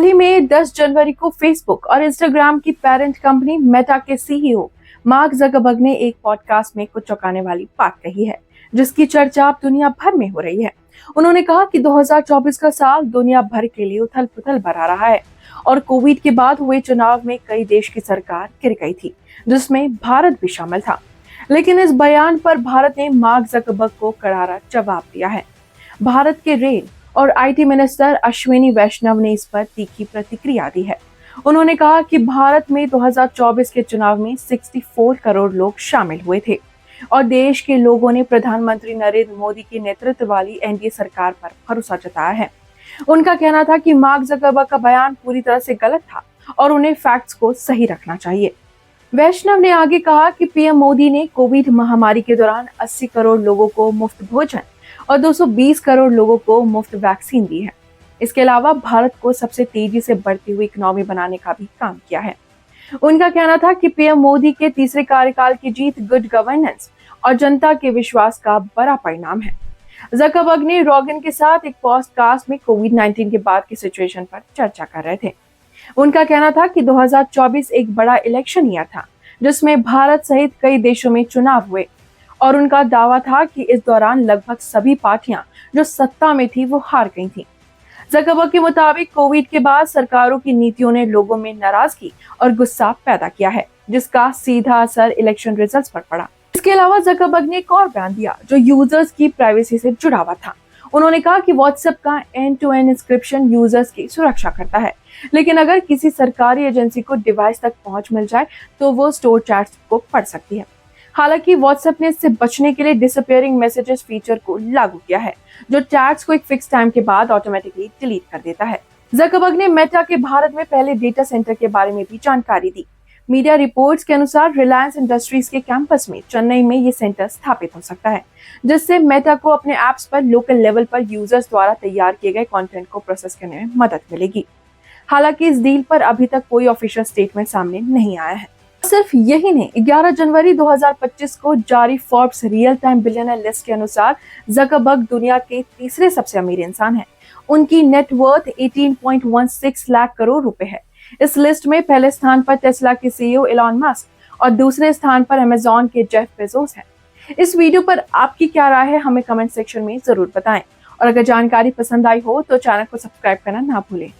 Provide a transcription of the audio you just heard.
हाल ही में 10 जनवरी को फेसबुक और इंस्टाग्राम की पेरेंट कंपनी मेटा के सीईओ मार्क जकरबर्ग ने एक पॉडकास्ट में कुछ चौंकाने वाली बात कही है, जिसकी चर्चा अब दुनिया भर में हो रही है। उन्होंने कहा कि 2024 का साल दुनिया भर के लिए उथल-पुथल भरा रहा है और कोविड के बाद हुए चुनाव में कई देश की सरकार गिर गई थी, जिसमें भारत भी शामिल था। लेकिन इस बयान पर भारत ने मार्क जकरबर्ग को करारा जवाब दिया है। भारत के रेल और आईटी मिनिस्टर अश्विनी वैष्णव ने इस पर तीखी प्रतिक्रिया दी है। उन्होंने कहा कि भारत में 2024 के चुनाव में 64 करोड़ लोग शामिल हुए थे और देश के लोगों ने प्रधानमंत्री नरेंद्र मोदी की नेतृत्व वाली एनडीए सरकार पर भरोसा जताया है। उनका कहना था कि मार्क जकरबर्ग का बयान पूरी तरह से गलत था और उन्हें फैक्ट्स को सही रखना चाहिए। वैष्णव ने आगे कहा कि पीएम मोदी ने कोविड महामारी के दौरान 80 करोड़ लोगों को मुफ्त भोजन और 220 करोड़ लोगों को मुफ्त वैक्सीन दी है। इसके अलावा भारत को सबसे तेजी से बढ़ती हुई इकोनॉमी बनाने का भी काम किया है। उनका कहना था कि पीएम मोदी के तीसरे कार्यकाल की जीत गुड गवर्नेंस और जनता के विश्वास का बड़ा परिणाम है। जकरबर्ग ने रॉगन के साथ एक पॉडकास्ट में कोविड-19 के बाद की सिचुएशन पर चर्चा कर रहे थे। उनका कहना था कि 2024 एक बड़ा इलेक्शन ईयर था, जिसमें भारत सहित कई देशों में चुनाव हुए और उनका दावा था कि इस दौरान लगभग सभी पार्टियां जो सत्ता में थी वो हार गई थीं। जकरबर्ग के मुताबिक कोविड के बाद सरकारों की नीतियों ने लोगों में नाराजगी और गुस्सा पैदा किया है, जिसका सीधा असर इलेक्शन रिजल्ट्स पर पड़ा। इसके अलावा जकरबर्ग ने एक और बयान दिया जो यूजर्स की प्राइवेसी से जुड़ा हुआ था। उन्होंने कहा कि व्हाट्सएप का end to end encryption users की सुरक्षा करता है, लेकिन अगर किसी सरकारी एजेंसी को डिवाइस तक पहुंच मिल जाए तो वो स्टोर चैट्स को पढ़ सकती है। हालांकि व्हाट्सएप ने इससे बचने के लिए डिसअपीयरिंग मैसेजेस फीचर को लागू किया है, जो चैट्स को एक फिक्स टाइम के बाद ऑटोमेटिकली डिलीट कर देता है। जकरबर्ग ने मेटा के भारत में पहले डेटा सेंटर के बारे में भी जानकारी दी। मीडिया रिपोर्ट्स के अनुसार रिलायंस इंडस्ट्रीज के कैंपस में चेन्नई में ये सेंटर स्थापित हो सकता है, जिससे मेटा को अपने एप्स पर लोकल लेवल पर यूजर्स द्वारा तैयार किए गए कंटेंट को प्रोसेस करने में मदद मिलेगी। हालांकि इस डील पर अभी तक कोई ऑफिशियल स्टेटमेंट सामने नहीं आया है। सिर्फ यही नहीं, 11 जनवरी 2025 को जारी Forbes real time billionaire list के अनुसार जकरबर्ग दुनिया के तीसरे सबसे अमीर इंसान हैं। उनकी नेटवर्थ 18.16 लाख करोड़ रुपए है। इस लिस्ट में पहले स्थान पर टेस्ला के सीईओ एलन मस्क और दूसरे स्थान पर अमेज़न के जेफ बेजोस हैं। इस वीडियो पर आपकी क्या राय है, हमें कमेंट सेक्शन में जरूर बताएं और अगर जानकारी पसंद आई हो तो चैनल को सब्सक्राइब करना ना भूलें।